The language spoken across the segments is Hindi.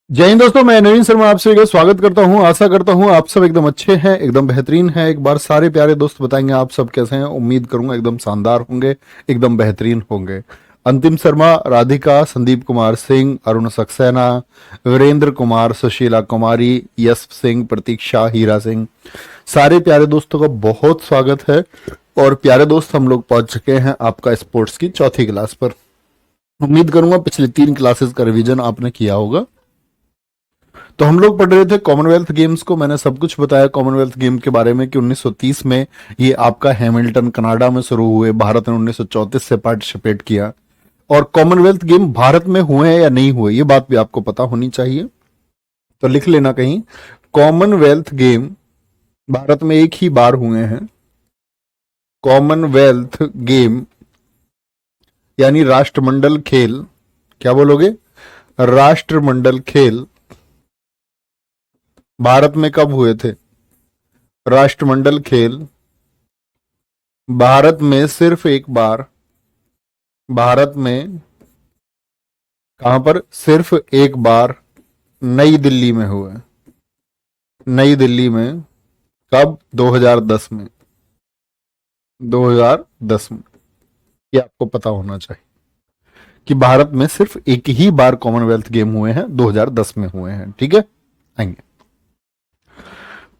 जय हिंद दोस्तों, मैं नवीन शर्मा आपसे एक स्वागत करता हूं। आशा करता हूं आप सब एकदम अच्छे हैं, एकदम बेहतरीन हैं। एक बार सारे प्यारे दोस्त बताएंगे आप सब कैसे हैं। उम्मीद करूंगा एकदम शानदार होंगे, एकदम बेहतरीन होंगे। अंतिम शर्मा, राधिका, संदीप कुमार सिंह, अरुण सक्सेना, वीरेंद्र कुमार, सुशीला कुमारी, यश सिंह, प्रतीक्षा, हीरा सिंह, सारे प्यारे दोस्तों का बहुत स्वागत है। और प्यारे दोस्त, हम लोग पहुंच चुके हैं आपका स्पोर्ट्स की चौथी क्लास पर। उम्मीद करूंगा पिछले 3 क्लासेस का रिवीजन आपने किया होगा। तो हम लोग पढ़ रहे थे कॉमनवेल्थ गेम्स को। मैंने सब कुछ बताया कॉमनवेल्थ गेम के बारे में कि 1930 में ये आपका हैमिल्टन कनाडा में शुरू हुए। भारत ने 1934 से पार्टिसिपेट किया। और कॉमनवेल्थ गेम भारत में हुए हैं या नहीं हुए, ये बात भी आपको पता होनी चाहिए, तो लिख लेना कहीं। कॉमनवेल्थ गेम भारत में एक ही बार हुए हैं। कॉमनवेल्थ गेम यानी राष्ट्रमंडल खेल, क्या बोलोगे, राष्ट्रमंडल खेल भारत में कब हुए थे? राष्ट्रमंडल खेल भारत में सिर्फ एक बार, भारत में कहां पर? सिर्फ एक बार नई दिल्ली में हुए। नई दिल्ली में कब? 2010 में। 2010 में। ये आपको पता होना चाहिए कि भारत में सिर्फ एक ही बार कॉमनवेल्थ गेम हुए हैं, 2010 में हुए हैं। ठीक है, आएंगे।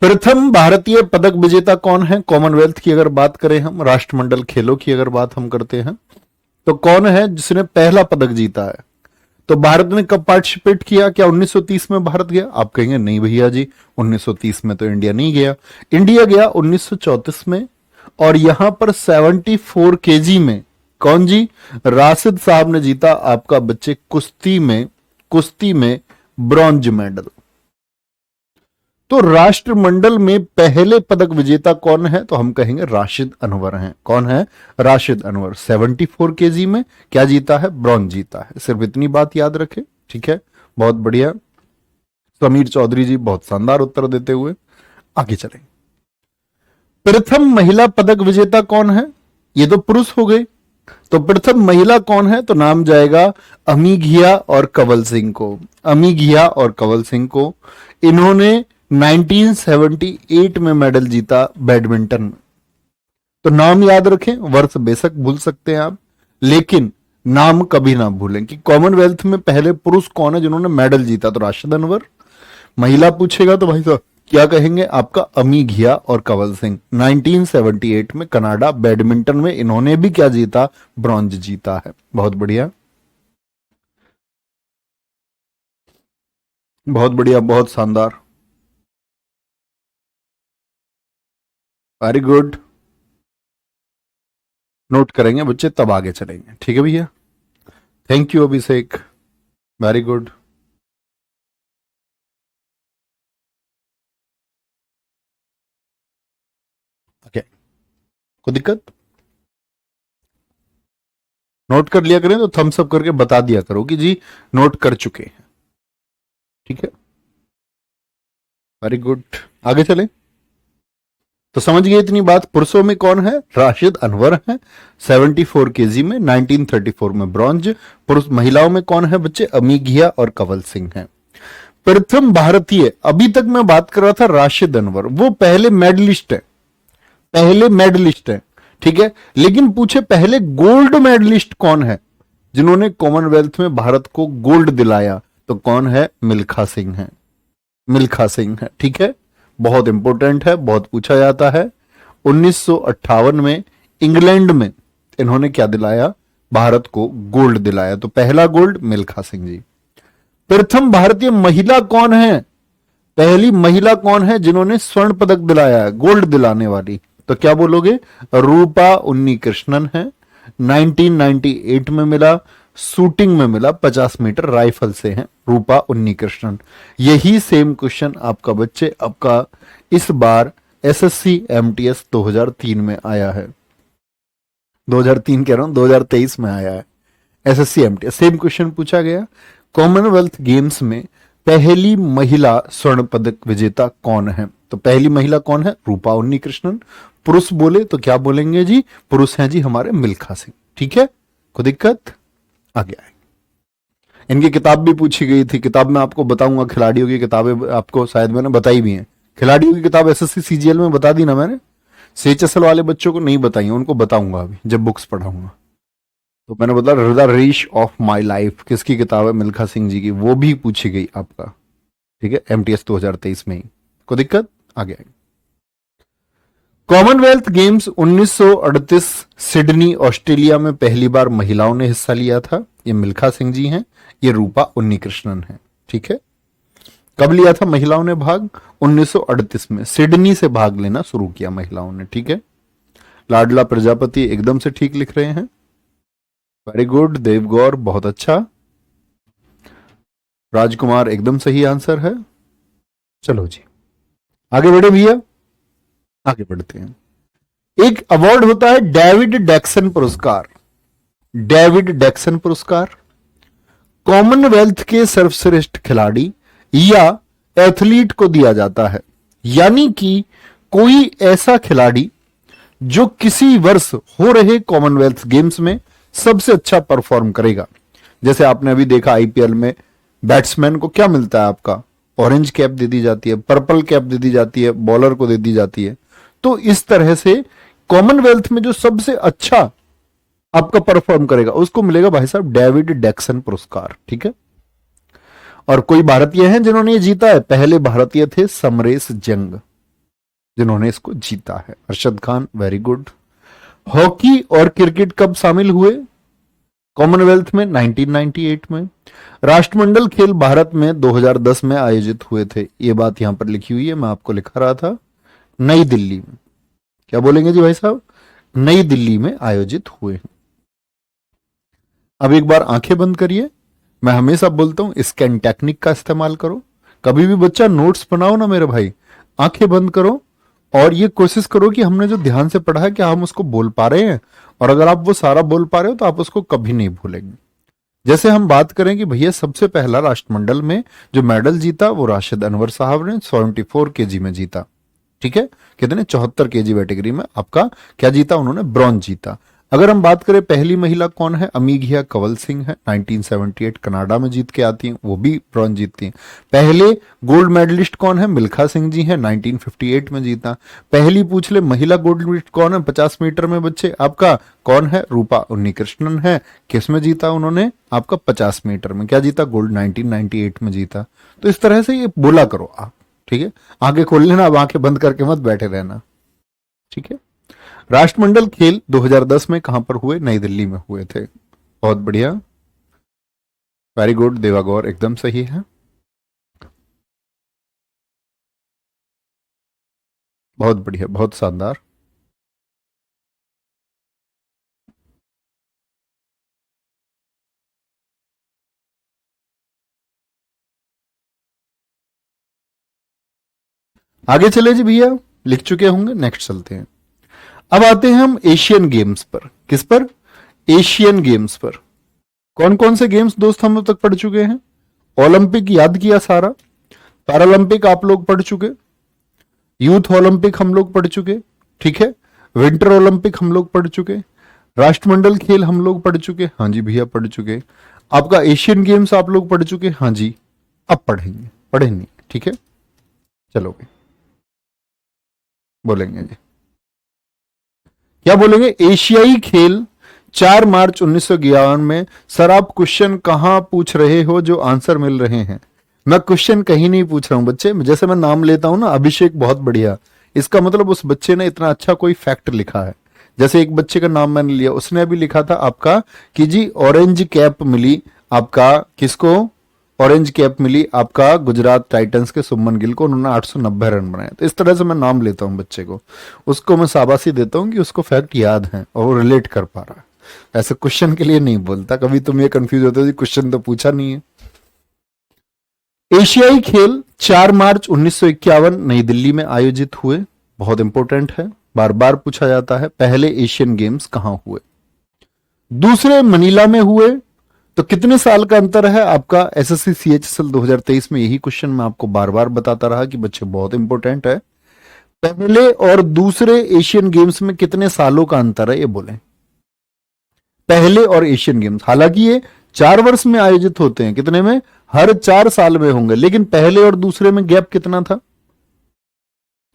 प्रथम भारतीय पदक विजेता कौन है? कॉमनवेल्थ की अगर बात करें हम, राष्ट्रमंडल खेलों की अगर बात हम करते हैं, तो कौन है जिसने पहला पदक जीता है? तो भारत ने कब पार्टिसिपेट किया? क्या 1930 में भारत गया? आप कहेंगे नहीं भैया जी, 1930 में तो इंडिया नहीं गया। इंडिया गया 1934 में। और यहां पर 74 केजी में कौन जी? राशिद साहब ने जीता आपका बच्चे कुश्ती में ब्रॉन्ज मेडल। तो राष्ट्रमंडल में पहले पदक विजेता कौन है? तो हम कहेंगे राशिद अनवर हैं। कौन है? राशिद अनवर। 74 केजी में क्या जीता है? ब्रॉन्ज जीता है। सिर्फ इतनी बात याद रखें, ठीक है, बहुत बढ़िया। समीर चौधरी जी बहुत शानदार उत्तर देते हुए आगे चलें। प्रथम महिला पदक विजेता कौन है? ये तो पुरुष हो गए, तो प्रथम महिला कौन है? तो नाम जाएगा अमी घिया और कंवल सिंह को। अमी घिया और कंवल सिंह को। इन्होंने 1978 में मेडल जीता बैडमिंटन में। तो नाम याद रखें, वर्ष बेशक भूल सकते हैं आप, लेकिन नाम कभी ना भूलें कि कॉमनवेल्थ में पहले पुरुष कौन है जिन्होंने मेडल जीता? तो राशिद अनवर। महिला पूछेगा तो भाई साहब क्या कहेंगे? आपका अमी घिया और कंवल सिंह। 1978 में कनाडा बैडमिंटन में इन्होंने भी क्या जीता? ब्रॉन्ज जीता है। बहुत बढ़िया, बहुत बढ़िया, बहुत शानदार, वेरी गुड। नोट करेंगे बच्चे, तब आगे चलेंगे। ठीक है भैया, thank you Abhishek, very good. Okay, कोई दिक्कत? नोट कर लिया करें तो थम्स अप करके बता दिया करो कि जी नोट कर चुके हैं। ठीक है, वेरी गुड, आगे चलें। तो समझ गए इतनी बात। पुरुषों में कौन है? राशिद अनवर है, 74 केजी में, 1934 में ब्रॉन्ज। पुरुष महिलाओं में कौन है बच्चे? अमी घिया और कंवल सिंह हैं। प्रथम भारतीय, अभी तक मैं बात कर रहा था राशिद अनवर, वो पहले मेडलिस्ट है, पहले मेडलिस्ट है, ठीक है। लेकिन पूछे पहले गोल्ड मेडलिस्ट कौन है जिन्होंने कॉमनवेल्थ में भारत को गोल्ड दिलाया? तो कौन है? मिल्खा सिंह है, मिल्खा सिंह है। ठीक है, बहुत इंपॉर्टेंट है, बहुत पूछा जाता है। 1958 में इंग्लैंड में इन्होंने क्या दिलाया? भारत को गोल्ड दिलाया। तो पहला गोल्ड मिल्खा सिंह जी। प्रथम भारतीय महिला कौन है? पहली महिला कौन है जिन्होंने स्वर्ण पदक दिलाया है, गोल्ड दिलाने वाली? तो क्या बोलोगे? रूपा उन्नी कृष्णन है। 1998 में मिला, शूटिंग में मिला, 50 मीटर राइफल से हैं रूपा उन्नी कृष्णन। यही सेम क्वेश्चन आपका बच्चे आपका इस बार एसएससी एमटीएस 2003 में आया है। 2003 कह रहा हूं, 2023 में आया है एसएससी एमटीएस। सेम क्वेश्चन पूछा गया, कॉमनवेल्थ गेम्स में पहली महिला स्वर्ण पदक विजेता कौन है? तो पहली महिला कौन है? रूपा उन्नी कृष्णन। पुरुष बोले तो क्या बोलेंगे जी? पुरुष हैं जी हमारे मिल्खा सिंह। ठीक है, कोई दिक्कत? आगे आए। इनकी किताब भी पूछी गई थी, किताब में आपको बताऊंगा, खिलाड़ियों की किताबें आपको शायद मैंने बताई भी हैं। खिलाड़ियों की किताब एसएससी सीजीएल में बता दी ना मैंने, सीएचएसएल वाले बच्चों को नहीं बताई, उनको बताऊंगा अभी जब बुक्स पढ़ाऊंगा। तो मैंने बताया द रेश ऑफ माई लाइफ किसकी किताब है, मिल्खा सिंह जी की, वो भी पूछी गई आपका, ठीक है, एमटीएस 2023 में ही। कोई दिक्कत? आगे आएंगे। कॉमनवेल्थ गेम्स 1938 सिडनी ऑस्ट्रेलिया में पहली बार महिलाओं ने हिस्सा लिया था। ये मिल्खा सिंह जी हैं, ये रूपा उन्नीकृष्णन है, ठीक है। कब लिया था महिलाओं ने भाग? 1938 में सिडनी से भाग लेना शुरू किया महिलाओं ने, ठीक है। लाडला प्रजापति एकदम से ठीक लिख रहे हैं, वेरी गुड। देवगौर बहुत अच्छा। राजकुमार एकदम सही आंसर है। चलो जी आगे बढ़े भैया, आगे बढ़ते हैं। एक अवार्ड होता है डेविड डैक्सन पुरस्कार। डेविड डैक्सन पुरस्कार कॉमनवेल्थ के सर्वश्रेष्ठ खिलाड़ी या एथलीट को दिया जाता है, यानी कि कोई ऐसा खिलाड़ी जो किसी वर्ष हो रहे कॉमनवेल्थ गेम्स में सबसे अच्छा परफॉर्म करेगा। जैसे आपने अभी देखा आईपीएल में बैट्समैन को क्या मिलता है, आपका ऑरेंज कैप दे दी जाती है, पर्पल कैप दे दी जाती है, बॉलर को दे दी जाती है। तो इस तरह से कॉमनवेल्थ में जो सबसे अच्छा आपका परफॉर्म करेगा उसको मिलेगा भाई साहब डेविड डैक्सन पुरस्कार, ठीक है। और कोई भारतीय हैं जिन्होंने ये जीता है? पहले भारतीय थे समरेश जंग, जिन्होंने इसको जीता है। Arshad Khan very good. Hockey और क्रिकेट कब शामिल हुए कॉमनवेल्थ में? 1998 में। राष्ट्रमंडल खेल भारत में 2010 में आयोजित हुए थे। ये बात यहां पर लिखी हुई है, मैं आपको लिखा रहा था, नई दिल्ली में। क्या बोलेंगे जी भाई साहब? नई दिल्ली में आयोजित हुए। अब एक बार आंखें बंद करिए, मैं हमेशा बोलता हूं स्कैन टेक्निक का इस्तेमाल करो। कभी भी बच्चा नोट्स बनाओ ना मेरे भाई, आंखें बंद करो और ये कोशिश करो कि हमने जो ध्यान से पढ़ा है क्या हम उसको बोल पा रहे हैं। और अगर आप वो सारा बोल पा रहे हो तो आप उसको कभी नहीं भूलेंगे। जैसे हम बात करें कि भैया सबसे पहला राष्ट्रमंडल में जो मेडल जीता वो राशिद अनवर साहब ने 74 केजी में जीता, ठीक है। कितने? 74 केजी कैटेगरी में आपका क्या जीता उन्होंने? ब्रॉन्ज जीता। अगर हम बात करें पहली महिला कौन है, अमीघिया कंवल सिंह है, 1978 कनाडा में जीत के आती हैं, वो भी ब्रॉन्ज जीतती हैं। पहले गोल्ड मेडलिस्ट कौन है? मिल्खा सिंह जी हैं, 1958 में जीता। पहली पूछ ले महिला गोल्ड मेडलिस्ट कौन है 50 मीटर में बच्चे? आपका कौन है? रूपा उन्नीकृष्णन है। किस में जीता उन्होंने? आपका 50 मीटर में क्या जीता? गोल्ड 1998 में जीता। तो इस तरह से ये बोला करो आप, ठीक है। आंखें खोल लेना, अब आंखें बंद करके मत बैठे रहना, ठीक है। राष्ट्रमंडल खेल 2010 में कहां पर हुए? नई दिल्ली में हुए थे। बहुत बढ़िया, वेरी गुड। देवागौर एकदम सही है, बहुत बढ़िया, बहुत शानदार। आगे चले जी भैया, लिख चुके होंगे, नेक्स्ट चलते हैं। अब आते हैं हम एशियन गेम्स पर। किस पर? एशियन गेम्स पर। कौन कौन से गेम्स दोस्त हम अब तक पढ़ चुके हैं? ओलंपिक याद किया सारा, पैरालंपिक आप लोग पढ़ चुके, यूथ ओलंपिक हम लोग पढ़ चुके, ठीक है, विंटर ओलंपिक हम लोग पढ़ चुके, राष्ट्रमंडल खेल हम लोग पढ़ चुके, हाँ जी भैया पढ़ चुके। आपका एशियन गेम्स आप लोग पढ़ चुके, हाँ जी। अब पढ़ेंगे, पढ़े नहीं, ठीक है। चलोगे, बोलेंगे जी, क्या बोलेंगे? एशियाई खेल 4 मार्च 1951 में। सर आप क्वेश्चन कहां पूछ रहे हो जो आंसर मिल रहे हैं? मैं क्वेश्चन कहीं नहीं पूछ रहा हूं बच्चे, जैसे मैं नाम लेता हूं ना, अभिषेक बहुत बढ़िया, इसका मतलब उस बच्चे ने इतना अच्छा कोई फैक्ट लिखा है। जैसे एक बच्चे का नाम मैंने लिया, उसने अभी लिखा था आपका कि जी ऑरेंज कैप मिली आपका किसको? ऑरेंज कैप मिली आपका गुजरात टाइटंस के सुमन गिल को, उन्होंने 890 रन बनाए। तो इस तरह से मैं नाम लेता हूं बच्चे को, उसको मैं शाबाशी देता हूं कि उसको फैक्ट याद है और वो रिलेट कर पा रहा है। ऐसे क्वेश्चन के लिए नहीं बोलता, कभी तुम ये कंफ्यूज होते हो क्वेश्चन तो पूछा नहीं है। एशियाई खेल 4 मार्च 1951 नई दिल्ली में आयोजित हुए। बहुत इंपॉर्टेंट है, बार बार पूछा जाता है। पहले एशियन गेम्स कहां हुए? दूसरे मनीला में हुए। तो कितने साल का अंतर है आपका? एसएससी सीएचएसएल 2023 में यही क्वेश्चन मैं आपको बार बार बताता रहा कि बच्चे बहुत इंपॉर्टेंट है। पहले और दूसरे एशियन गेम्स में कितने सालों का अंतर है ये बोले? पहले और एशियन गेम्स, हालांकि ये 4 वर्ष में आयोजित होते हैं, कितने में? हर 4 साल में होंगे। लेकिन पहले और दूसरे में गैप कितना था?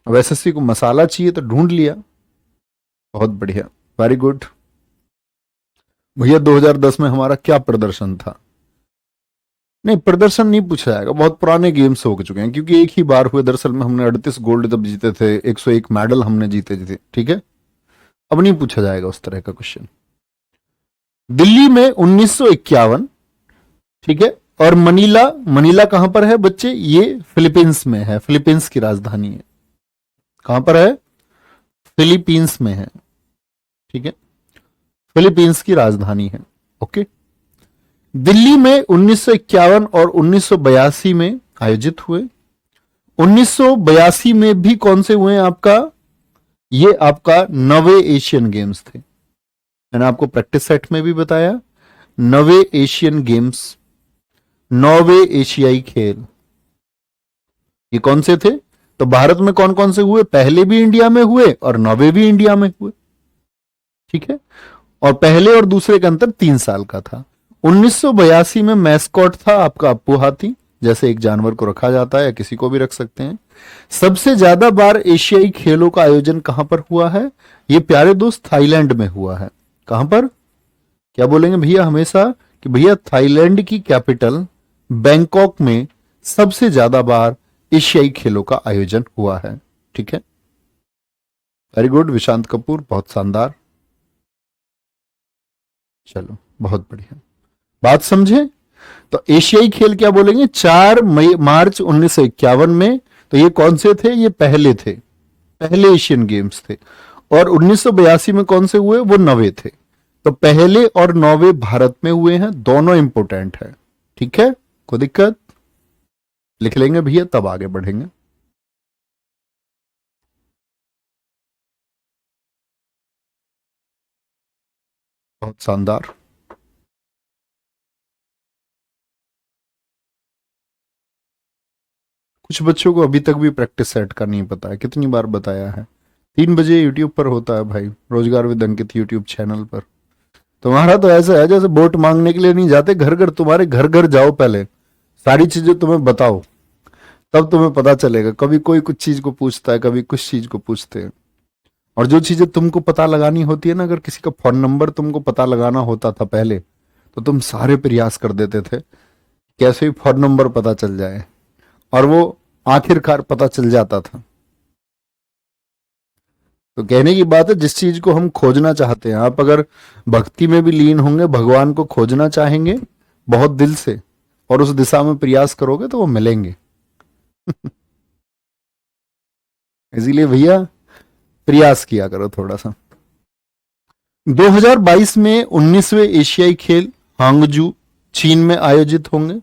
अब एसएससी को मसाला चाहिए तो ढूंढ लिया। बहुत बढ़िया, वेरी गुड। भैया 2010 में हमारा क्या प्रदर्शन था? नहीं, प्रदर्शन नहीं पूछा जाएगा, बहुत पुराने गेम्स हो चुके हैं, क्योंकि एक ही बार हुए। दरअसल में हमने 38 गोल्ड तब जीते थे, 101 मेडल हमने जीते थे, ठीक है। अब नहीं पूछा जाएगा उस तरह का क्वेश्चन। दिल्ली में 1951, ठीक है। और मनीला, मनीला कहां पर है बच्चे? ये फिलीपींस में है, फिलीपींस की राजधानी है। कहां पर है? फिलीपींस में है, ठीक है। फिलीपींस की राजधानी है, ओके। दिल्ली में 1951 और 1982 में आयोजित हुए। 1982 में भी कौन से हुए आपका? ये आपका 9वें एशियन गेम्स थे। मैंने आपको प्रैक्टिस सेट में भी बताया, 9वें एशियन गेम्स, 9वें एशियाई खेल, ये कौन से थे? तो भारत में कौन कौन से हुए? पहले भी इंडिया में हुए और 9वें भी इंडिया में हुए, ठीक है। और पहले और दूसरे का अंतर 3 साल का था। 1982 में मैस्कॉट था आपका अप्पू हाथी, जैसे एक जानवर को रखा जाता है या किसी को भी रख सकते हैं। सबसे ज्यादा बार एशियाई खेलों का आयोजन कहां पर हुआ है? ये प्यारे दोस्त थाईलैंड में हुआ है। कहां पर? क्या बोलेंगे भैया हमेशा कि भैया थाईलैंड की कैपिटल बैंकॉक में सबसे ज्यादा बार एशियाई खेलों का आयोजन हुआ है, ठीक है। वेरी गुड विशांत कपूर, बहुत शानदार। चलो बहुत बढ़िया, बात समझे? तो एशियाई खेल क्या बोलेंगे? 4 मार्च 1951 में। तो ये कौन से थे? ये पहले थे, पहले एशियन गेम्स थे। और 1982 में कौन से हुए? वो 9वें थे। तो पहले और 9वें भारत में हुए हैं, दोनों इंपोर्टेंट है, ठीक है। कोई दिक्कत? लिख लेंगे भैया, तब आगे बढ़ेंगे। बहुत शानदार। कुछ बच्चों को अभी तक भी प्रैक्टिस सेट का नहीं पता है, कितनी बार बताया है। 3 बजे यूट्यूब पर होता है भाई, रोजगार विद अंकित यूट्यूब चैनल पर। तुम्हारा तो ऐसा है जैसे वोट मांगने के लिए नहीं जाते घर घर, तुम्हारे घर घर जाओ, पहले सारी चीजें तुम्हें बताओ, तब तुम्हें पता चलेगा। कभी कोई कुछ चीज को पूछता है, कभी कुछ चीज को पूछते हैं। और जो चीजें तुमको पता लगानी होती है ना, अगर किसी का फोन नंबर तुमको पता लगाना होता था पहले, तो तुम सारे प्रयास कर देते थे कैसे भी फोन नंबर पता चल जाए, और वो आखिरकार पता चल जाता था। तो कहने की बात है, जिस चीज को हम खोजना चाहते हैं, आप अगर भक्ति में भी लीन होंगे, भगवान को खोजना चाहेंगे बहुत दिल से, और उस दिशा में प्रयास करोगे तो वो मिलेंगे। इसीलिए भैया प्रयास किया करो थोड़ा सा। 2022 में 19वें एशियाई खेल हांगजू चीन में आयोजित होंगे,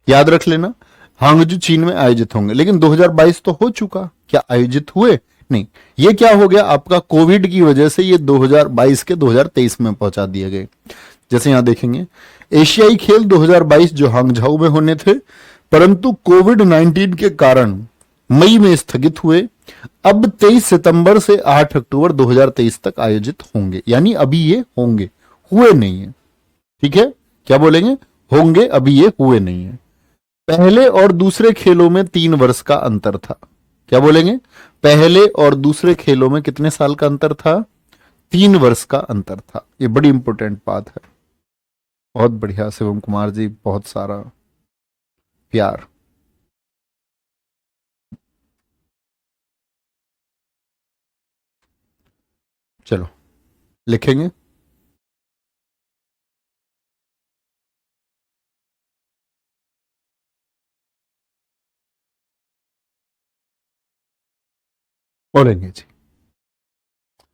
याद रख लेना। हांगजू चीन में आयोजित होंगे। लेकिन 2022 तो हो चुका, क्या आयोजित हुए? नहीं। ये क्या हो गया आपका? कोविड की वजह से ये 2022 के 2023 में पहुंचा दिए गए। जैसे यहां देखेंगे, एशियाई खेल 2022 जो हांगझाऊ में होने थे, परंतु कोविड 19 के कारण मई में स्थगित हुए। अब 23 सितंबर से 8 अक्टूबर 2023 तक आयोजित होंगे, यानी अभी ये होंगे, हुए नहीं है, ठीक है। क्या बोलेंगे? होंगे, अभी ये हुए नहीं है। पहले और दूसरे खेलों में 3 वर्ष का अंतर था। क्या बोलेंगे? पहले और दूसरे खेलों में कितने साल का अंतर था? 3 वर्ष का अंतर था। ये बड़ी इंपॉर्टेंट बात है। बहुत बढ़िया शिवम कुमार जी, बहुत सारा प्यार। चलो लिखेंगे। बोलेंगे जी।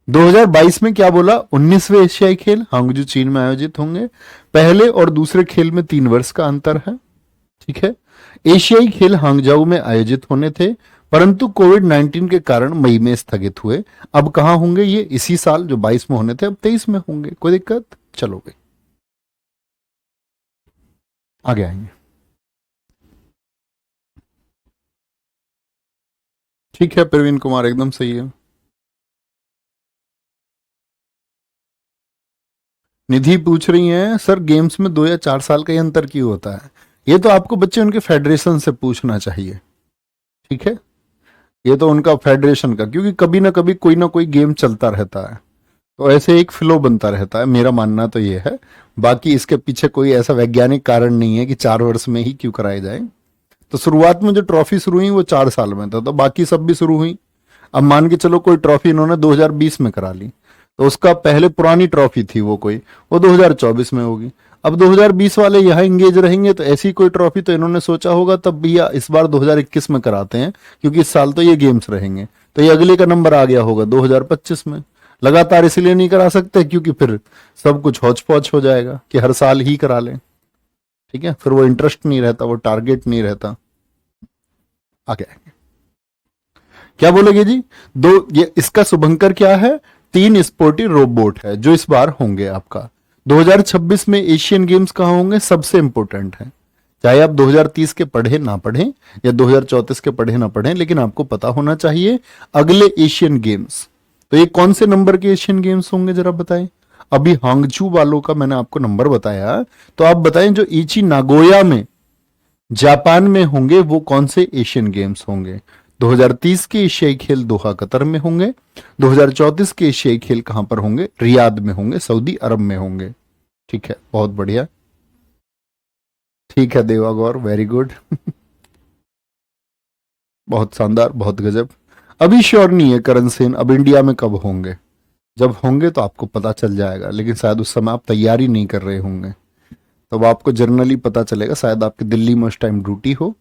2022 में क्या बोला? 19वें एशियाई खेल हांगजू चीन में आयोजित होंगे। पहले और दूसरे खेल में 3 वर्ष का अंतर है, ठीक है। एशियाई खेल हांगजाऊ में आयोजित होने थे, परंतु कोविड 19 के कारण मई में स्थगित हुए। अब कहां होंगे? ये इसी साल जो 22 में होने थे, अब 23 में होंगे। कोई दिक्कत? चलो भाई आगे आएंगे। ठीक है प्रवीण कुमार, एकदम सही है। निधि पूछ रही हैं सर गेम्स में 2 या 4 साल का ही अंतर क्यों होता है? ये तो आपको बच्चे उनके फेडरेशन से पूछना चाहिए, ठीक है। ये तो उनका फेडरेशन का, क्योंकि कभी ना कभी कोई ना कोई गेम चलता रहता है, तो ऐसे एक फ्लो बनता रहता है, मेरा मानना तो ये है। बाकी इसके पीछे कोई ऐसा वैज्ञानिक कारण नहीं है कि 4 वर्ष में ही क्यों कराए जाए। तो शुरुआत में जो ट्रॉफी शुरू हुई वो 4 साल में था, तो बाकी सब भी शुरू हुई। अब मान के चलो कोई ट्रॉफी इन्होंने 2020 में करा ली, तो उसका पहले पुरानी ट्रॉफी थी वो कोई, वो 2024 में होगी। अब 2020 वाले यहाँ इंगेज रहेंगे, तो ऐसी कोई ट्रॉफी तो इन्होंने सोचा होगा तब भैया इस बार 2021 में कराते हैं, क्योंकि इस साल तो ये गेम्स रहेंगे, तो ये अगले का नंबर आ गया होगा 2025 में। लगातार इसलिए नहीं करा सकते क्योंकि फिर सब कुछ हौच पौच हो जाएगा कि हर साल ही करा लें, ठीक है। फिर वो इंटरेस्ट नहीं रहता, वो टारगेट नहीं रहता। आगे क्या बोलेगे जी? ये इसका शुभंकर क्या है? 3 स्पोर्टी रोबोट है जो इस बार होंगे आपका 2026 में। एशियन गेम्स कहाँ होंगे? सबसे इंपॉर्टेंट है, चाहे आप 2030 के पढ़े ना पढ़े या 2034 के पढ़े ना पढ़े, लेकिन आपको पता होना चाहिए अगले एशियन गेम्स। तो ये कौन से नंबर के एशियन गेम्स होंगे जरा बताएं। अभी हांगझू वालों का मैंने आपको नंबर बताया, तो आप बताएं जो इची नागोया में जापान में होंगे वो कौन से एशियन गेम्स होंगे। 2030 के एशियाई खेल दोहा कतर में होंगे। 2034 के एशियाई खेल कहां पर होंगे? रियाद में होंगे, सऊदी अरब में होंगे। ठीक है, बहुत बढ़िया। ठीक है देवा गौर, वेरी गुड। बहुत शानदार, बहुत गजब। अभी श्योर नहीं है करण सेन अब इंडिया में कब होंगे। जब होंगे तो आपको पता चल जाएगा, लेकिन शायद उस समय आप तैयारी नहीं कर रहे होंगे, तब आपको जनरली पता चलेगा। शायद आपकी दिल्ली में उस टाइम ड्यूटी हो,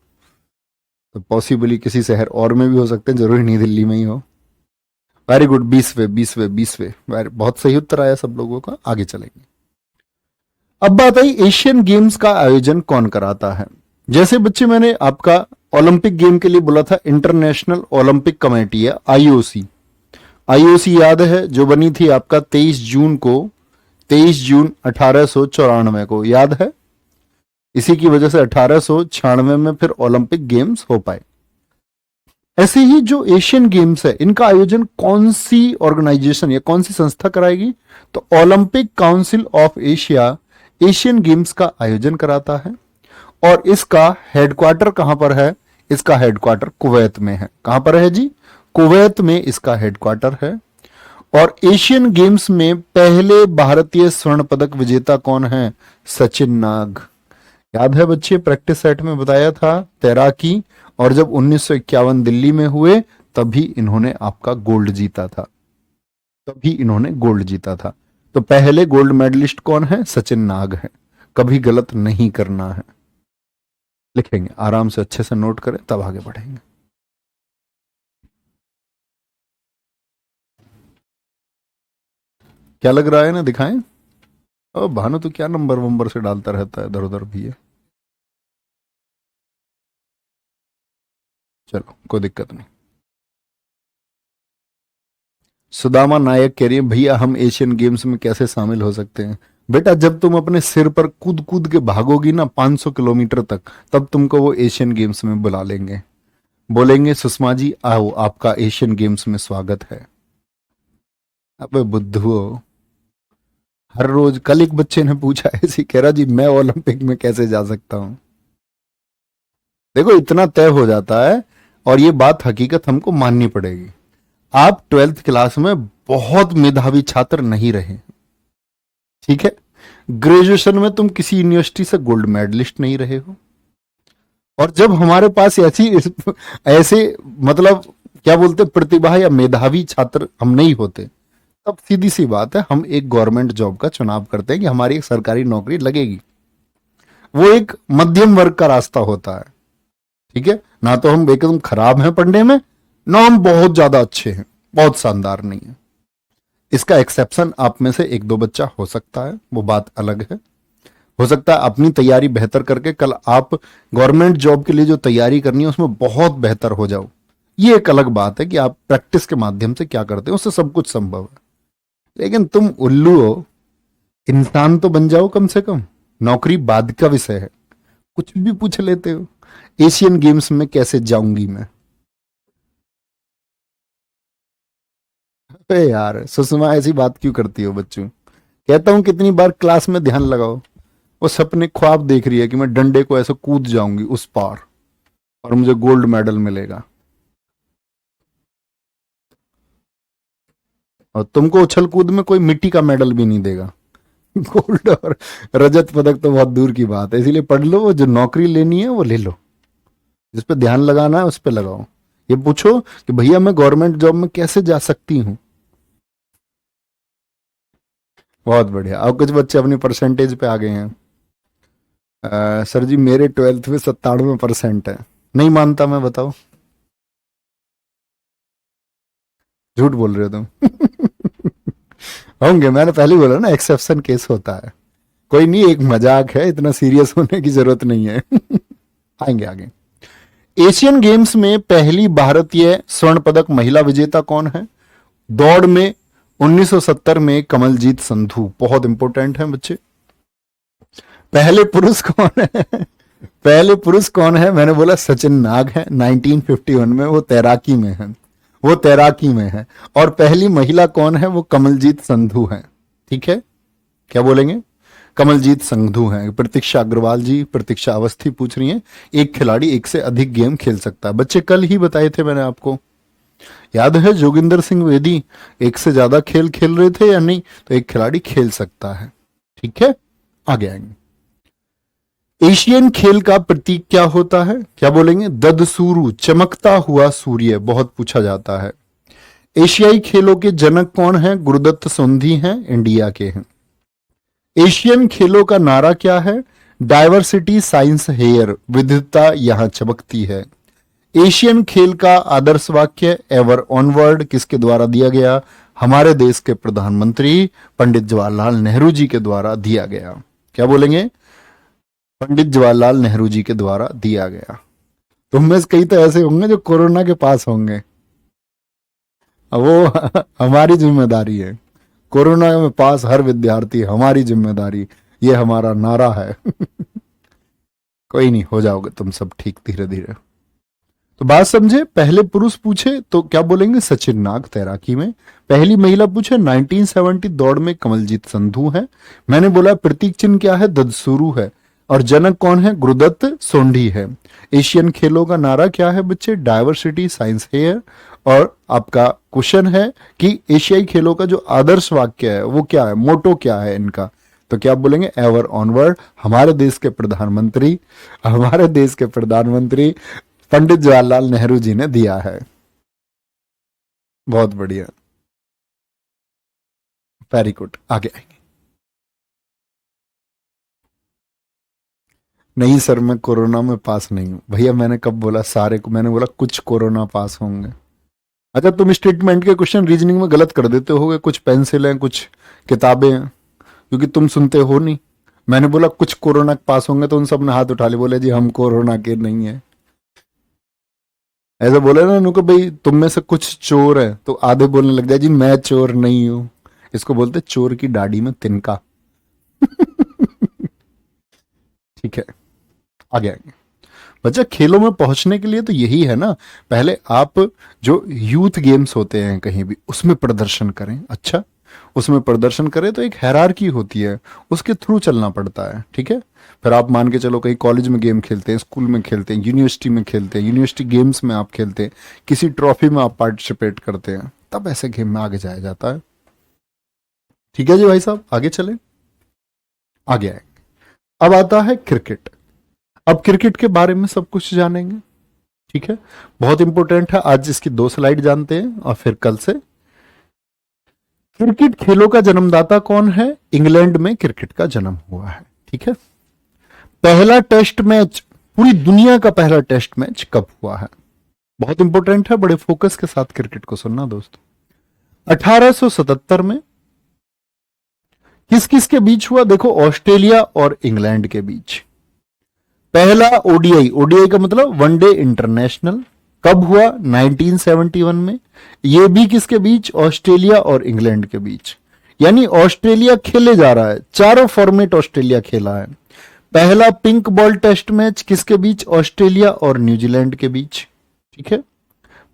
तो पॉसिबली किसी शहर और में भी हो सकते हैं, जरूरी नहीं दिल्ली में ही हो। वेरी गुड, 20वें बहुत सही उत्तर आया सब लोगों का। आगे चलेंगे। अब बात आई एशियन गेम्स का आयोजन कौन कराता है। जैसे बच्चे मैंने आपका ओलंपिक गेम के लिए बोला था, इंटरनेशनल ओलंपिक कमेटी है, आईओसी। आईओसी याद है जो बनी थी आपका 23 जून को, 23 जून 1894 को, याद है। इसी की वजह से 1896 में फिर ओलंपिक गेम्स हो पाए। ऐसे ही जो एशियन गेम्स है इनका आयोजन कौन सी ऑर्गेनाइजेशन या कौन सी संस्था कराएगी? तो Olympic council of Asia Asian games का आयोजन कराता है। और इसका हेडक्वार्टर कहां पर है? इसका हेडक्वार्टर कुवैत में है। कहां पर है जी? कुवैत में इसका हेडक्वार्टर है। और एशियन गेम्स में पहले भारतीय स्वर्ण पदक विजेता कौन है? सचिन नाग। याद है बच्चे, प्रैक्टिस सेट में बताया था तैराकी, और जब 1951 दिल्ली में हुए तभी इन्होंने आपका गोल्ड जीता था, तभी इन्होंने गोल्ड जीता था। तो पहले गोल्ड मेडलिस्ट कौन है? सचिन नाग है। कभी गलत नहीं करना है, लिखेंगे आराम से, अच्छे से नोट करें तब आगे बढ़ेंगे। क्या लग रहा है ना, दिखाएं। ओ भानु तो क्या नंबर वंबर से डालता रहता है इधर उधर भी है। चलो कोई दिक्कत नहीं। सुदामा नायक कह रही है भैया हम एशियन गेम्स में कैसे शामिल हो सकते हैं? बेटा जब तुम अपने सिर पर कूद कूद के भागोगी ना 500 किलोमीटर तक, तब तुमको वो एशियन गेम्स में बुला लेंगे, बोलेंगे सुषमा जी आओ आपका एशियन गेम्स में स्वागत है। अबे बुद्धू, हर रोज, कल एक बच्चे ने पूछा ऐसे, कह रहा जी मैं ओलंपिक में कैसे जा सकता हूं। देखो इतना तय हो जाता है, और ये बात हकीकत हमको माननी पड़ेगी। आप 12th क्लास में बहुत मेधावी छात्र नहीं रहे, ठीक है। ग्रेजुएशन में तुम किसी यूनिवर्सिटी से गोल्ड मेडलिस्ट नहीं रहे हो, और जब हमारे पास ऐसी ऐसे मतलब क्या बोलते प्रतिभा या मेधावी छात्र हम नहीं होते, तब सीधी सी बात है हम एक गवर्नमेंट जॉब का चुनाव करते हैं कि हमारी एक सरकारी नौकरी लगेगी। वो एक मध्यम वर्ग का रास्ता होता है, ठीक है। ना तो हम एकदम खराब हैं पढ़ने में, ना हम बहुत ज्यादा अच्छे हैं, बहुत शानदार नहीं है। इसका एक्सेप्शन आप में से एक दो बच्चा हो सकता है, वो बात अलग है। हो सकता है अपनी तैयारी बेहतर करके कल आप गवर्नमेंट जॉब के लिए जो तैयारी करनी है उसमें बहुत बेहतर हो जाओ। ये एक अलग बात है कि आप प्रैक्टिस के माध्यम से क्या करते हो, उससे सब कुछ संभव है। लेकिन तुम उल्लू हो, इंसान तो बन जाओ कम से कम। नौकरी बाद का विषय है, कुछ भी पूछ लेते हो। एशियन गेम्स में कैसे जाऊंगी मैं? अरे यार सुषमा ऐसी बात क्यों करती हो बच्चों? कहता हूं कितनी बार क्लास में ध्यान लगाओ। वो सपने ख्वाब देख रही है कि मैं डंडे को ऐसे कूद जाऊंगी उस पार और मुझे गोल्ड मेडल मिलेगा, और तुमको उछल कूद में कोई मिट्टी का मेडल भी नहीं देगा। गोल्ड और रजत पदक तो बहुत दूर की बात है। इसीलिए पढ़ लो, जो नौकरी लेनी है वो ले लो, जिस पे ध्यान लगाना है उस पे लगाओ। ये पूछो कि भैया मैं गवर्नमेंट जॉब में कैसे जा सकती हूँ। बहुत बढ़िया। अब कुछ बच्चे अपनी परसेंटेज पे आ गए हैं। सर जी मेरे 12th में 97% है। नहीं मानता मैं, बताओ। झूठ बोल रहे हो तुम। होंगे, मैंने पहले ही बोला ना, एक्सेप्शन केस होता है। कोई नहीं, एक मजाक है, इतना सीरियस होने की जरूरत नहीं है। आएंगे आगे। एशियन गेम्स में पहली भारतीय स्वर्ण पदक महिला विजेता कौन है? दौड़ में 1970 में कमलजीत संधू। बहुत इंपॉर्टेंट है बच्चे। पहले पुरुष कौन है? पहले पुरुष कौन है? मैंने बोला सचिन नाग है 1951 में, वो तैराकी में है, वो तैराकी में है। और पहली महिला कौन है? वो कमलजीत संधू है। ठीक है, क्या बोलेंगे? कमलजीत संधू हैं। प्रतीक्षा अग्रवाल जी, प्रतीक्षा अवस्थी पूछ रही हैं, एक खिलाड़ी एक से अधिक गेम खेल सकता है? बच्चे कल ही बताए थे मैंने आपको, याद है? जोगिंदर सिंह बेदी एक से ज्यादा खेल खेल रहे थे या नहीं? तो एक खिलाड़ी खेल सकता है। ठीक है, आगे आएंगे। एशियन खेल का प्रतीक क्या होता है? क्या बोलेंगे? ददसूरु, चमकता हुआ सूर्य, बहुत पूछा जाता है। एशियाई खेलों के जनक कौन है? गुरुदत्त सोंधी हैं, इंडिया के हैं। एशियन खेलों का नारा क्या है? डायवर्सिटी साइंस हेयर, विविधता यहां चमकती है। एशियन खेल का आदर्श वाक्य एवर ऑनवर्ड किसके द्वारा दिया गया? हमारे देश के प्रधानमंत्री पंडित जवाहरलाल नेहरू जी के द्वारा दिया गया। क्या बोलेंगे? पंडित जवाहरलाल नेहरू जी के द्वारा दिया गया। तुम में से कई तो ऐसे होंगे जो कोरोना के पास होंगे, अब वो हमारी जिम्मेदारी है। कोरोना में पास हर विद्यार्थी हमारी जिम्मेदारी, ये हमारा नारा है। कोई नहीं, हो जाओगे तुम सब ठीक धीरे धीरे। तो बात समझे? पहले पुरुष पूछे तो क्या बोलेंगे? सचिन नाग तैराकी में। पहली महिला पूछे 1970 दौड़ में कमलजीत संधू है। मैंने बोला प्रतीक चिन्ह क्या है? ददसूरु है। और जनक कौन है? गुरुदत्त सोंढी है। एशियन खेलों का नारा क्या है बच्चे? Diversity science here. और आपका क्वेश्चन है कि एशियाई खेलों का जो आदर्श वाक्य है वो क्या है, मोटो क्या है इनका? तो क्या बोलेंगे? Ever onward. हमारे देश के प्रधानमंत्री पंडित जवाहरलाल नेहरू जी ने दिया है। बहुत बढ़िया, वेरी गुड। आगे आएंगे। नहीं सर, मैं कोरोना में पास नहीं हूं। भैया मैंने कब बोला सारे को? मैंने बोला कुछ कोरोना पास होंगे। अच्छा, तुम स्टेटमेंट के क्वेश्चन रीजनिंग में गलत कर देते होगे, कुछ पेंसिल हैं कुछ किताबें हैं, क्योंकि तुम सुनते हो नहीं। मैंने बोला कुछ कोरोना पास होंगे तो उन सब ने हाथ उठा लिए, बोले जी हम कोरोना के नहीं है। ऐसा बोले ना उनको, भाई तुम में से कुछ चोर है, तो आधे बोलने लग जाए जी मैं चोर नहीं हूं। इसको बोलते चोर की दाढ़ी में तिनका। ठीक है, आगे आएंगे। बच्चा खेलों में पहुंचने के लिए तो यही है ना, पहले आप जो यूथ गेम्स होते हैं कहीं भी उसमें प्रदर्शन करें। अच्छा, उसमें प्रदर्शन करें तो एक हैरारकी होती है, उसके थ्रू चलना पड़ता है। ठीक है, फिर आप मान के चलो कहीं कॉलेज में गेम खेलते हैं, स्कूल में खेलते हैं, यूनिवर्सिटी में खेलते हैं, यूनिवर्सिटी गेम्स में आप खेलते हैं, किसी ट्रॉफी में आप पार्टिसिपेट करते हैं, तब ऐसे गेम में आगे जाया जाता है। ठीक है जी भाई साहब, आगे चले। आगे आए, अब आता है क्रिकेट। अब क्रिकेट के बारे में सब कुछ जानेंगे। ठीक है, बहुत इंपॉर्टेंट है। आज इसकी 2 स्लाइड जानते हैं और फिर कल से क्रिकेट खेलों का जन्मदाता कौन है? इंग्लैंड में क्रिकेट का जन्म हुआ है। ठीक है, पहला टेस्ट मैच, पूरी दुनिया का पहला टेस्ट मैच कब हुआ है? बहुत इंपॉर्टेंट है, बड़े फोकस के साथ क्रिकेट को सुनना दोस्तों। 1877 में। किस किस के बीच हुआ? देखो, ऑस्ट्रेलिया और इंग्लैंड के बीच। पहला ओडीआई, ओडीआई का मतलब वनडे इंटरनेशनल, कब हुआ? 1971 में। यह भी किसके बीच? ऑस्ट्रेलिया और इंग्लैंड के बीच। यानी ऑस्ट्रेलिया खेले जा रहा है, चारों फॉर्मेट ऑस्ट्रेलिया खेला है। पहला पिंक बॉल टेस्ट मैच किसके बीच? ऑस्ट्रेलिया और न्यूजीलैंड के बीच। ठीक है,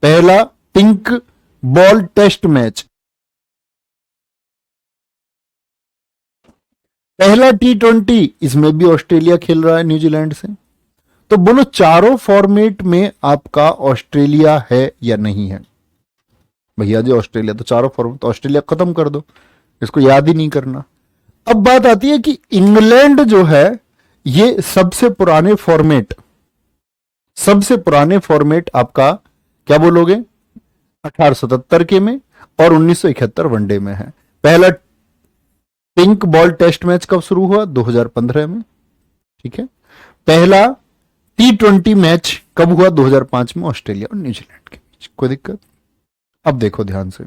पहला पिंक बॉल टेस्ट मैच पहला T20, इसमें भी ऑस्ट्रेलिया खेल रहा है न्यूजीलैंड से। तो बोलो चारों फॉर्मेट में आपका ऑस्ट्रेलिया है या नहीं है? भैया जी ऑस्ट्रेलिया, तो चारों फॉर्मेट तो ऑस्ट्रेलिया खत्म कर दो, इसको याद ही नहीं करना। अब बात आती है कि इंग्लैंड जो है ये सबसे पुराने फॉर्मेट आपका क्या बोलोगे? 1877 के में और 1971 वनडे में है। पहला पिंक बॉल टेस्ट मैच कब शुरू हुआ? 2015 में। ठीक है। पहला T20 मैच कब हुआ? 2005 में, ऑस्ट्रेलिया और न्यूजीलैंड के बीच। कोई दिक्कत? अब देखो ध्यान से,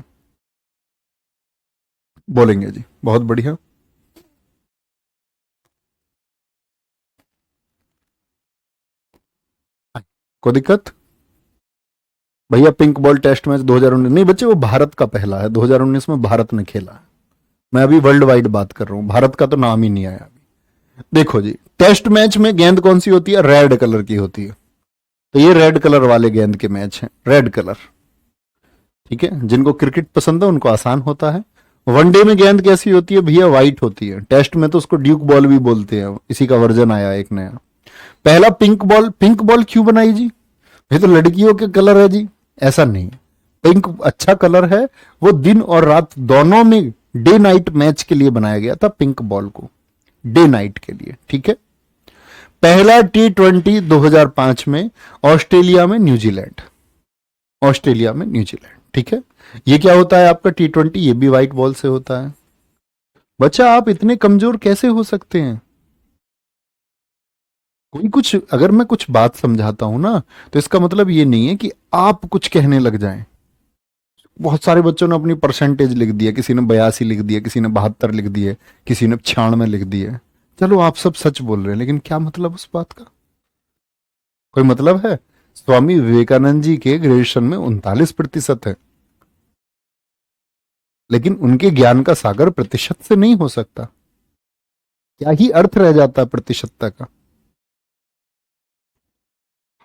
बोलेंगे जी, बहुत बढ़िया। कोई दिक्कत? भैया पिंक बॉल टेस्ट मैच 2019 नहीं बच्चे, वो भारत का पहला है, 2019 में भारत ने खेला है। मैं अभी वर्ल्ड वाइड बात कर रहा हूं, भारत का तो नाम ही नहीं आया अभी। देखो जी, टेस्ट मैच में गेंद कौन सी होती है? रेड कलर की होती है। तो ये रेड कलर वाले गेंद के मैच हैं, रेड कलर। ठीक है, जिनको क्रिकेट पसंद है उनको आसान होता है। वनडे में गेंद कैसी होती है भैया? व्हाइट होती है। टेस्ट में तो उसको ड्यूक बॉल भी बोलते हैं, इसी का वर्जन आया एक नया। पहला पिंक बॉल क्यों बनाई जी? ये तो लड़कियों के कलर है जी, ऐसा नहीं। पिंक अच्छा कलर है, वो दिन और रात दोनों में डे नाइट मैच के लिए बनाया गया था पिंक बॉल को, डे नाइट के लिए। ठीक है। पहला T20 2005 में ऑस्ट्रेलिया में न्यूजीलैंड। ठीक है। ये क्या होता है आपका T20? ये भी व्हाइट बॉल से होता है। बच्चा आप इतने कमजोर कैसे हो सकते हैं? कोई कुछ, अगर मैं कुछ बात समझाता हूं ना, तो इसका मतलब ये नहीं है कि आप कुछ कहने लग जाएं। बहुत सारे बच्चों ने अपनी परसेंटेज लिख दिया, किसी ने 82 लिख दिया, किसी ने 72 लिख दिए, किसी ने 96 लिख दिए। चलो आप सब सच बोल रहे हैं, लेकिन क्या मतलब उस बात का? कोई मतलब है? स्वामी विवेकानंद जी के ग्रेजुएशन में 39% है, लेकिन उनके ज्ञान का सागर प्रतिशत से नहीं हो सकता। क्या ही अर्थ रह जाता है प्रतिशतता का?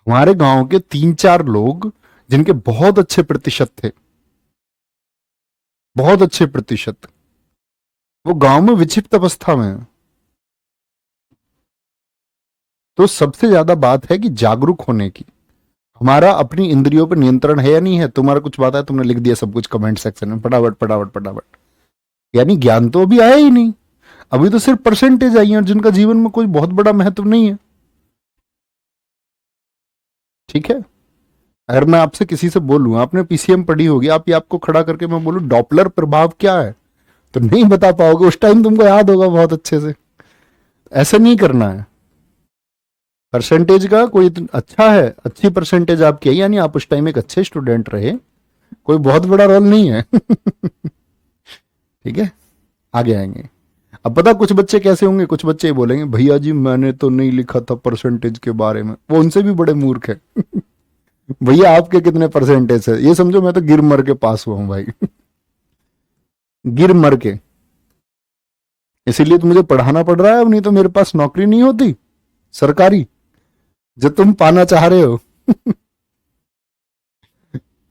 हमारे गांव के 3-4 लोग जिनके बहुत अच्छे प्रतिशत थे, बहुत अच्छे प्रतिशत, वो गांव में विक्षिप्त अवस्था में है। तो सबसे ज्यादा बात है कि जागरूक होने की। हमारा अपनी इंद्रियों पर नियंत्रण है या नहीं है? तुम्हारा कुछ बात है, तुमने लिख दिया सब कुछ कमेंट सेक्शन में, फटाफट फटाफट फटाफट। यानी ज्ञान तो अभी आया ही नहीं, अभी तो सिर्फ परसेंटेज आई है, और जिनका जीवन में कोई बहुत बड़ा महत्व नहीं है। ठीक है। अगर मैं आपसे किसी से बोलूं, आपने पीसीएम पढ़ी होगी, आपको खड़ा करके मैं बोलूं डॉपलर प्रभाव क्या है, तो नहीं बता पाओगे। उस टाइम तुमको याद होगा बहुत अच्छे से। ऐसे नहीं करना है। परसेंटेज का कोई अच्छा है, अच्छी परसेंटेज आपकी है, यानी आप उस टाइम एक अच्छे स्टूडेंट रहे, कोई बहुत बड़ा रोल नहीं है। ठीक है। आगे आएंगे। अब पता कुछ बच्चे कैसे होंगे, कुछ बच्चे ये बोलेंगे भैया जी मैंने तो नहीं लिखा था परसेंटेज के बारे में, वो उनसे भी बड़े मूर्ख है। भैया आपके कितने परसेंटेज है? ये समझो मैं तो गिर मर के पास हुआ हूं भाई। गिर मर के, इसीलिए तो मुझे पढ़ाना पड़ रहा है, अब नहीं तो मेरे पास नौकरी नहीं होती सरकारी, जो तुम पाना चाह रहे हो।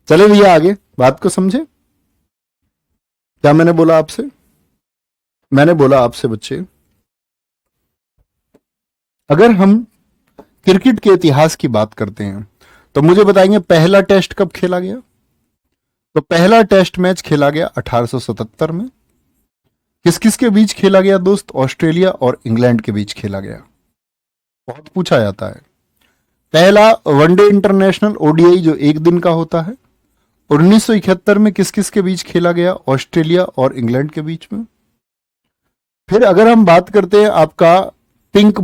चले भैया आगे, बात को समझे। क्या मैंने बोला आपसे? मैंने बोला आपसे बच्चे, अगर हम क्रिकेट के इतिहास की बात करते हैं तो मुझे बताएंगे पहला टेस्ट कब खेला गया? तो पहला टेस्ट मैच खेला गया 1877 में। किस किस के बीच खेला गया दोस्त? ऑस्ट्रेलिया और इंग्लैंड के बीच खेला गया। बहुत पूछा जाता है। पहला वनडे इंटरनेशनल ओडीआई जो एक दिन का होता है, 1971 में किस किस के बीच खेला गया? ऑस्ट्रेलिया और इंग्लैंड के बीच में। फिर अगर हम बात करते हैं आपका पिंक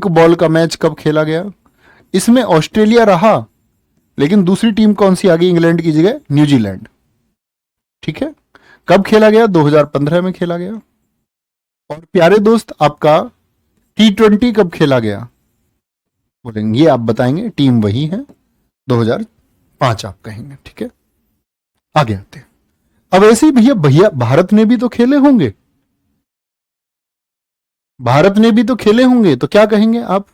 बॉल का मैच कब खेला गया? इसमें ऑस्ट्रेलिया रहा, लेकिन दूसरी टीम कौन सी आ गई इंग्लैंड की जगह? न्यूजीलैंड। ठीक है। कब खेला गया? 2015 में खेला गया। और प्यारे दोस्त आपका T20 कब खेला गया? बोलेंगे ये आप बताएंगे, टीम वही है 2005 आप कहेंगे। ठीक है। आगे आते हैं। अब ऐसे ही भैया भैया भारत ने भी तो खेले होंगे, भारत ने भी तो खेले होंगे, तो क्या कहेंगे आप?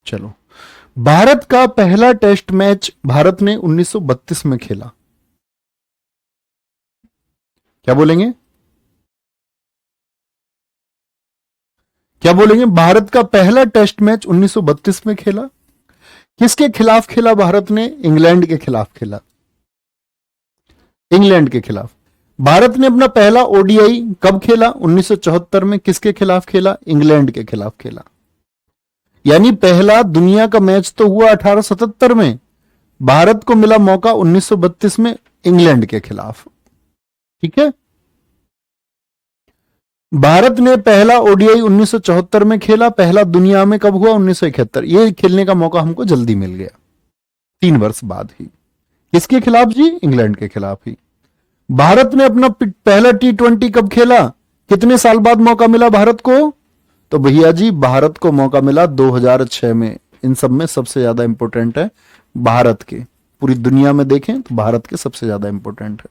चलो, भारत का पहला टेस्ट मैच भारत ने 1932 में खेला। क्या बोलेंगे? क्या बोलेंगे? भारत का पहला टेस्ट मैच 1932 में खेला। किसके खिलाफ खेला भारत ने? इंग्लैंड के खिलाफ खेला। इंग्लैंड के खिलाफ। भारत ने अपना पहला ओडीआई कब खेला? 1974 में। किसके खिलाफ खेला? इंग्लैंड के खिलाफ खेला। यानी पहला दुनिया का मैच तो हुआ 1877 में, भारत को मिला मौका 1932 में इंग्लैंड के खिलाफ। ठीक है। भारत ने पहला ओडीआई 1974 में खेला, पहला दुनिया में कब हुआ? 1971। ये खेलने का मौका हमको जल्दी मिल गया, 3 वर्ष बाद ही। किसके खिलाफ जी? इंग्लैंड के खिलाफ ही। भारत ने अपना पहला T20 कब खेला? कितने साल बाद मौका मिला भारत को? तो भैया जी भारत को मौका मिला 2006 में। इन सब में सबसे ज्यादा इंपॉर्टेंट है भारत के, पूरी दुनिया में देखें तो भारत के सबसे ज्यादा इंपॉर्टेंट है।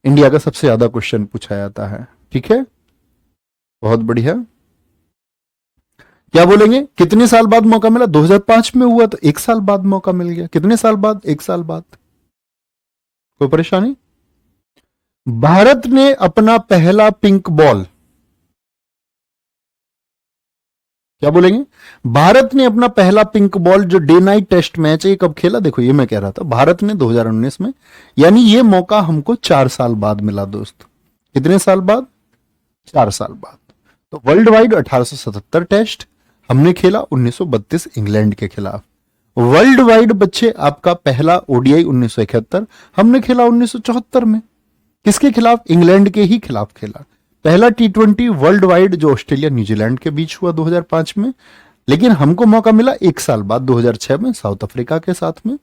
इंडिया का सबसे ज्यादा क्वेश्चन पूछा जाता है। ठीक है, बहुत बढ़िया। क्या बोलेंगे? कितने साल बाद मौका मिला? 2005 में हुआ तो 1 साल बाद मौका मिल गया। कितने साल बाद? 1 साल बाद। कोई परेशानी? भारत ने अपना पहला पिंक बॉल, क्या बोलेंगे? भारत ने अपना पहला पिंक बॉल जो डे नाइट टेस्ट मैच है कब खेला? देखो ये मैं कह रहा था, भारत ने 2019 में। यानी ये मौका हमको 4 साल बाद मिला दोस्त। कितने साल बाद? 4 साल बाद। तो वर्ल्ड वाइड 1877 टेस्ट हमने खेला, 1932 इंग्लैंड के खिलाफ। वर्ल्ड वाइड बच्चे आपका पहला ओडीआई 1971 हमने खेला 1974 में। किसके खिलाफ? इंग्लैंड के ही खिलाफ खेला। पहला T20 वर्ल्ड वाइड जो ऑस्ट्रेलिया न्यूजीलैंड के बीच हुआ 2005 में, लेकिन हमको मौका मिला 1 साल बाद 2006 में साउथ अफ्रीका के साथ में।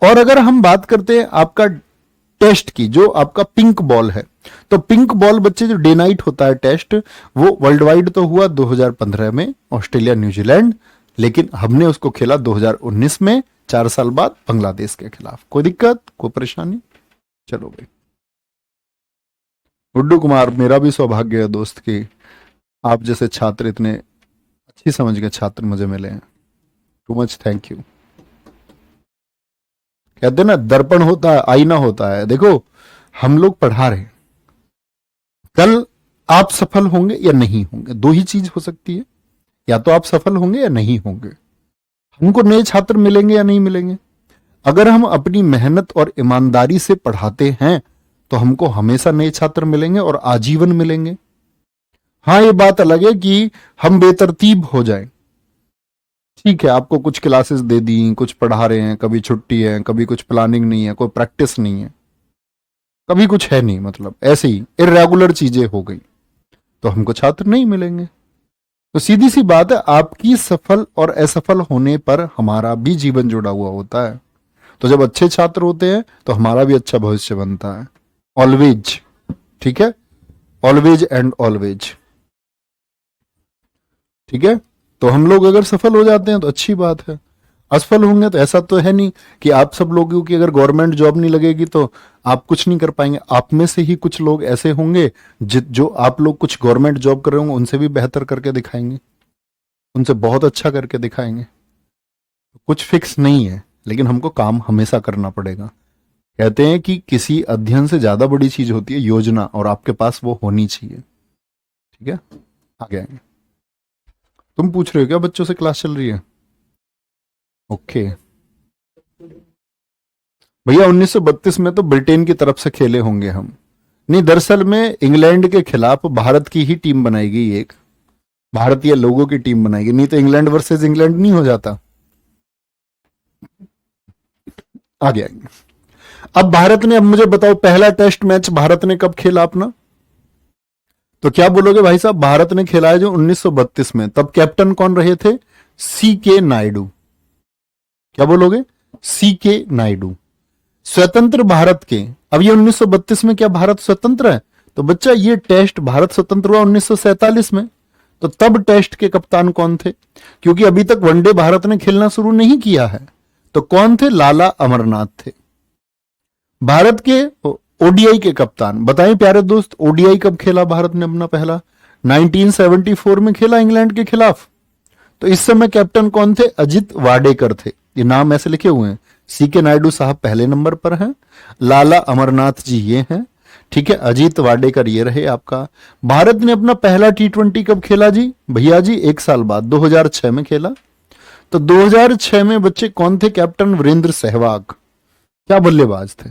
और अगर हम बात करते हैं आपका टेस्ट की, जो आपका पिंक बॉल है, तो पिंक बॉल बच्चे जो डे नाइट होता है टेस्ट, वो वर्ल्ड वाइड तो हुआ 2015 में ऑस्ट्रेलिया न्यूजीलैंड, लेकिन हमने उसको खेला 2019 में 4 साल बाद बांग्लादेश के खिलाफ। कोई दिक्कत, कोई परेशानी? चलो भाई। गुड्डू कुमार, मेरा भी सौभाग्य है दोस्त कि आप जैसे छात्र, इतने अच्छी समझ के छात्र मुझे मिले हैं। Too much thank you. कहते हैं ना, दर्पण होता है, आईना होता है। देखो हम लोग पढ़ा रहे हैं, कल आप सफल होंगे या नहीं होंगे, 2 ही चीज हो सकती है, या तो आप सफल होंगे या नहीं होंगे। हमको नए छात्र मिलेंगे या नहीं मिलेंगे। अगर हम अपनी मेहनत और ईमानदारी से पढ़ाते हैं तो हमको हमेशा नए छात्र मिलेंगे और आजीवन मिलेंगे। हाँ, ये बात अलग है कि हम बेतरतीब हो जाएं। ठीक है, आपको कुछ क्लासेस दे दी, कुछ पढ़ा रहे हैं, कभी छुट्टी है, कभी कुछ प्लानिंग नहीं है, कोई प्रैक्टिस नहीं है, कभी कुछ है नहीं, मतलब ऐसे ही इरेगुलर चीजें हो गई, तो हमको छात्र नहीं मिलेंगे। तो सीधी सी बात है, आपकी सफल और असफल होने पर हमारा भी जीवन जुड़ा हुआ होता है। तो जब अच्छे छात्र होते हैं तो हमारा भी अच्छा भविष्य बनता है। ऑलवेज, ठीक है, ऑलवेज एंड ऑलवेज। ठीक है, तो हम लोग अगर सफल हो जाते हैं तो अच्छी बात है, असफल होंगे तो ऐसा तो है नहीं कि आप सब लोगों की अगर गवर्नमेंट जॉब नहीं लगेगी तो आप कुछ नहीं कर पाएंगे। आप में से ही कुछ लोग ऐसे होंगे जो आप लोग कुछ गवर्नमेंट जॉब कर रहे होंगे, उनसे भी बेहतर करके दिखाएंगे, उनसे बहुत अच्छा करके दिखाएंगे। कुछ फिक्स नहीं है, लेकिन हमको काम हमेशा करना पड़ेगा। कहते हैं कि किसी अध्ययन से ज्यादा बड़ी चीज होती है योजना, और आपके पास वो होनी चाहिए। ठीक है, आगे आएंगे। तुम पूछ रहे हो क्या बच्चों से क्लास चल रही है? ओके भैया, 1932 में तो ब्रिटेन की तरफ से खेले होंगे हम। नहीं, दरअसल में इंग्लैंड के खिलाफ भारत की ही टीम बनाई गई, एक भारतीय लोगों की टीम बनाई गई, नहीं तो इंग्लैंड वर्सेस इंग्लैंड नहीं हो जाता। आगे आएंगे। अब भारत ने, अब मुझे बताओ पहला टेस्ट मैच भारत ने कब खेला अपना? तो क्या बोलोगे भाई साहब? भारत ने खेला है जो 1932 में। तब कैप्टन कौन रहे थे? C.K. नायडू। क्या बोलोगे? C.K. नायडू। स्वतंत्र भारत के, अब ये 1932 में क्या भारत स्वतंत्र है? तो बच्चा ये टेस्ट भारत स्वतंत्र हुआ 1947 में। तो तब टेस्ट के कप्तान कौन थे? क्योंकि अभी तक वनडे भारत ने खेलना शुरू नहीं किया है। तो कौन थे? लाला अमरनाथ थे भारत के ओडीआई के कप्तान। बताएं प्यारे दोस्त, ओडीआई कब खेला भारत ने अपना पहला? 1974 में खेला इंग्लैंड के खिलाफ। तो इस समय कैप्टन कौन थे? अजित वाडेकर थे। ये नाम ऐसे लिखे हुए हैं। C.K. नायडू साहब पहले नंबर पर हैं, लाला अमरनाथ जी ये हैं, ठीक है, अजीत वाडेकर ये रहे आपका। भारत ने अपना पहला T20 कब खेला जी भैया जी? 1 साल बाद, 2006 में खेला। तो 2006 में बच्चे कौन थे कैप्टन? वीरेंद्र सहवाग, क्या बल्लेबाज थे।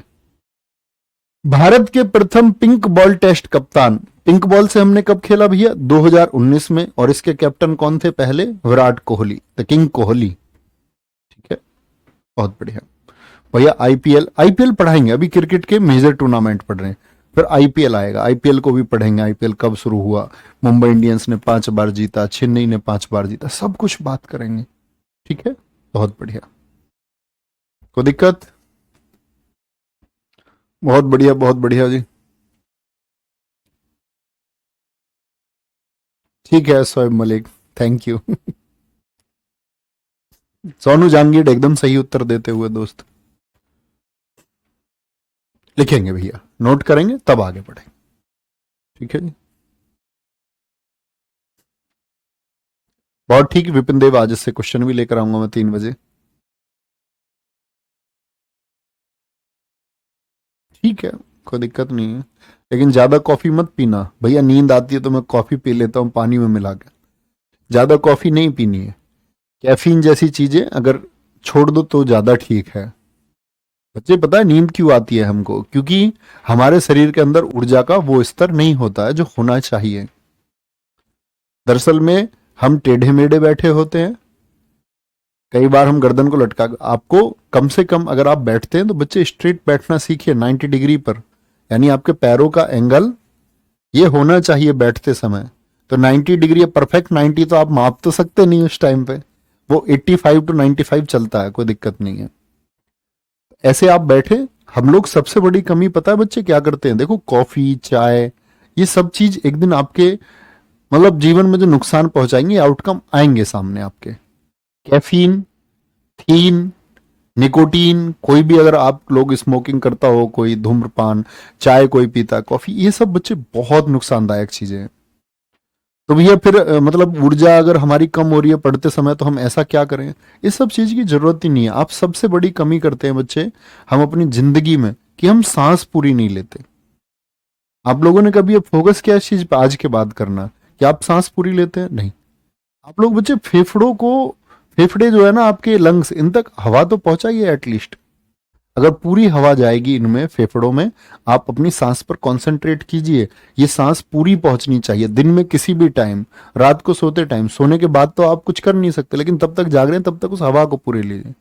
भारत के प्रथम पिंक बॉल टेस्ट कप्तान, पिंक बॉल से हमने कब खेला भैया? 2019 में, और इसके कैप्टन कौन थे पहले? Virat Kohli, the king Kohli. ठीक है, बहुत बढ़िया भैया। आईपीएल, आईपीएल पढ़ाएंगे, अभी क्रिकेट के मेजर टूर्नामेंट पढ़ रहे हैं, फिर आईपीएल आएगा, आईपीएल को भी पढ़ेंगे। आईपीएल कब शुरू हुआ, मुंबई इंडियंस ने 5 बार जीता, चेन्नई ने 5 बार जीता, सब कुछ बात करेंगे। ठीक है, बहुत बढ़िया, कोई दिक्कत? बहुत बढ़िया, बहुत बढ़िया जी। ठीक है शोएब मलिक, थैंक यू। सोनू जहांगीर एकदम सही उत्तर देते हुए दोस्त। लिखेंगे भैया, नोट करेंगे तब आगे बढ़ेंगे। ठीक है जी, बहुत ठीक। विपिन देव, आज से क्वेश्चन भी लेकर आऊंगा मैं 3 बजे। ठीक है, कोई दिक्कत नहीं है, लेकिन ज्यादा कॉफी मत पीना भैया, नींद आती है तो मैं कॉफी पी लेता हूँ पानी में मिला के। ज्यादा कॉफी नहीं पीनी है, कैफीन जैसी चीजें अगर छोड़ दो तो ज्यादा ठीक है। बच्चे, पता है नींद क्यों आती है हमको? क्योंकि हमारे शरीर के अंदर ऊर्जा का वो स्तर नहीं होता है जो होना चाहिए। दरअसल में हम टेढ़े मेढ़े बैठे होते हैं, कई बार हम गर्दन को लटका, आपको कम से कम अगर आप बैठते हैं तो बच्चे स्ट्रेट बैठना सीखिए 90 डिग्री पर, यानी आपके पैरों का एंगल ये होना चाहिए बैठते समय। तो 90 डिग्री या परफेक्ट 90 तो आप माप तो सकते नहीं उस टाइम पे, वो 85 टू 95 चलता है, कोई दिक्कत नहीं है। ऐसे आप बैठे। हम लोग सबसे बड़ी कमी पता है बच्चे क्या करते हैं? देखो, कॉफी चाय ये सब चीज एक दिन आपके मतलब जीवन में जो नुकसान पहुंचाएंगे, आउटकम आएंगे सामने आपके। कैफीन, थीन, निकोटीन, कोई भी अगर आप लोग स्मोकिंग करता हो, कोई धूम्रपान, चाय कोई पीता, कॉफी, ये सब बच्चे बहुत नुकसानदायक चीजें हैं। तो भैया फिर मतलब ऊर्जा अगर हमारी कम हो रही है पढ़ते समय, तो हम ऐसा क्या करें? इस सब चीज की जरूरत ही नहीं है। आप सबसे बड़ी कमी करते हैं बच्चे हम अपनी जिंदगी में, कि हम सांस पूरी नहीं लेते। आप लोगों ने कभी फोकस किया इस चीज पे आज के बाद करना, कि आप सांस पूरी लेते हैं? नहीं। आप लोग बच्चे फेफड़ों को, फेफड़े जो है ना आपके लंग्स, इन तक हवा तो पहुंचाइए एटलीस्ट। अगर पूरी हवा जाएगी इनमें फेफड़ों में, आप अपनी सांस पर कंसंट्रेट कीजिए। ये सांस पूरी पहुंचनी चाहिए दिन में किसी भी टाइम, रात को सोते टाइम, सोने के बाद तो आप कुछ कर नहीं सकते, लेकिन तब तक जाग रहे हैं तब तक उस हवा को पूरे लीजिए।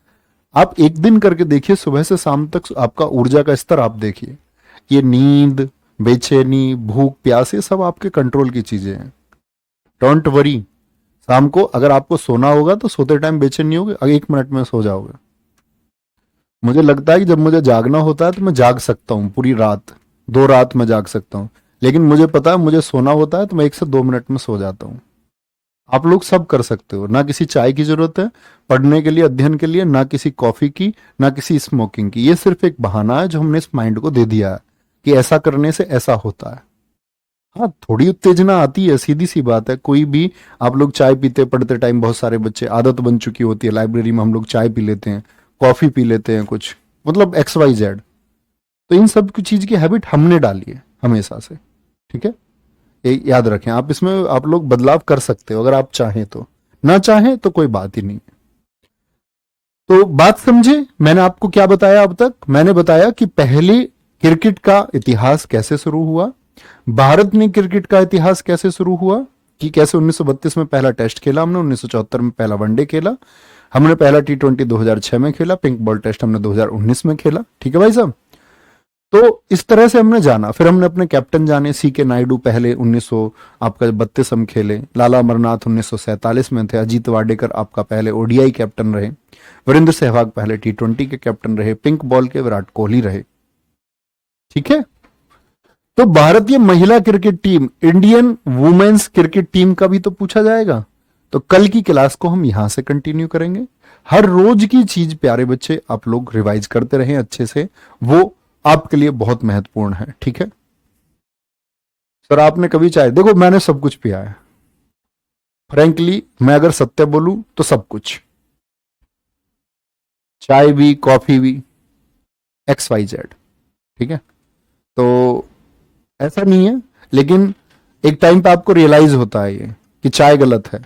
आप एक दिन करके देखिए, सुबह से शाम तक आपका ऊर्जा का स्तर आप देखिए। ये नींद, बेचैनी, भूख प्यास, ये सब आपके कंट्रोल की चीजें हैं। डोंट वरी, शाम को अगर आपको सोना होगा तो सोते टाइम बेचैन नहीं होगे, अगर 1 मिनट में सो जाओगे। मुझे लगता है कि जब मुझे जागना होता है तो मैं जाग सकता हूँ पूरी रात, 2 रात में जाग सकता हूँ, लेकिन मुझे पता है मुझे सोना होता है तो मैं 1 से 2 मिनट में सो जाता हूँ। आप लोग सब कर सकते हो, ना किसी चाय की जरूरत है पढ़ने के लिए, अध्ययन के लिए, ना किसी कॉफी की, ना किसी स्मोकिंग की। ये सिर्फ एक बहाना है जो हमने इस माइंड को दे दिया है कि ऐसा करने से ऐसा होता है। हाँ, थोड़ी उत्तेजना आती है, सीधी सी बात है। कोई भी, आप लोग चाय पीते पढ़ते टाइम, बहुत सारे बच्चे आदत बन चुकी होती है, लाइब्रेरी में हम लोग चाय पी लेते हैं, कॉफी पी लेते हैं, कुछ मतलब XYZ। तो इन सब की चीज की हैबिट हमने डाली है हमेशा से। ठीक है, ये याद रखें। आप इसमें आप लोग बदलाव कर सकते हो अगर आप चाहें तो, ना चाहें तो कोई बात ही नहीं। तो बात समझे, मैंने आपको क्या बताया अब तक? मैंने बताया कि पहले क्रिकेट का इतिहास कैसे शुरू हुआ, भारत में क्रिकेट का इतिहास कैसे शुरू हुआ, कि कैसे 1932 में पहला टेस्ट खेला हमने, 1974 में पहला वनडे खेला हमने, पहला T20 2006 में खेला, पिंक बॉल टेस्ट हमने 2019 में खेला। ठीक है भाई साहब, तो इस तरह से हमने जाना। फिर हमने अपने कैप्टन जाने, CK नायडू पहले 1900 आपका 32 हम खेले, लाला अमरनाथ 1947 में थे, अजीत वाडेकर आपका पहले ODI कैप्टन रहे, वीरेंद्र सहवाग पहले T20 के कैप्टन रहे, पिंक बॉल के विराट कोहली रहे। ठीक है, तो भारतीय महिला cricket team, Indian women's cricket team का भी तो पूछा जाएगा। तो कल की क्लास को हम यहां से कंटिन्यू करेंगे। हर रोज की चीज प्यारे बच्चे आप लोग रिवाइज करते रहें अच्छे से, वो आपके लिए बहुत महत्वपूर्ण है। ठीक है सर, आपने कभी चाय, देखो मैंने सब कुछ पिया है, फ्रेंकली मैं अगर सत्य बोलूं तो सब कुछ, चाय भी, कॉफी भी, XYZ। ठीक है, तो ऐसा नहीं है, लेकिन एक टाइम पे आपको रियलाइज होता है ये कि चाय गलत है,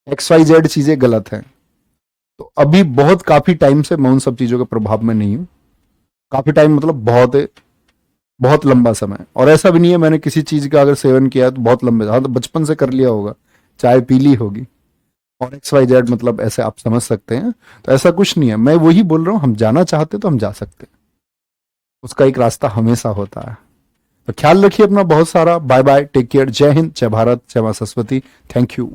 XYZ चीजें गलत हैं। तो अभी बहुत काफी टाइम से मैं उन सब चीजों के प्रभाव में नहीं हूं। काफी टाइम मतलब बहुत बहुत लंबा समय। और ऐसा भी नहीं है मैंने किसी चीज का अगर सेवन किया है तो बहुत लंबे, हाँ तो बचपन से कर लिया होगा, चाय पी ली होगी, और XYZ मतलब ऐसे आप समझ सकते हैं। तो ऐसा कुछ नहीं है, मैं वही बोल रहा हूं, हम जाना चाहते तो हम जा सकते हैं, उसका एक रास्ता हमेशा होता है। तो ख्याल रखिए अपना बहुत सारा। बाय बाय, टेक केयर, जय हिंद, जय भारत, जय मां सरस्वती। Thank you.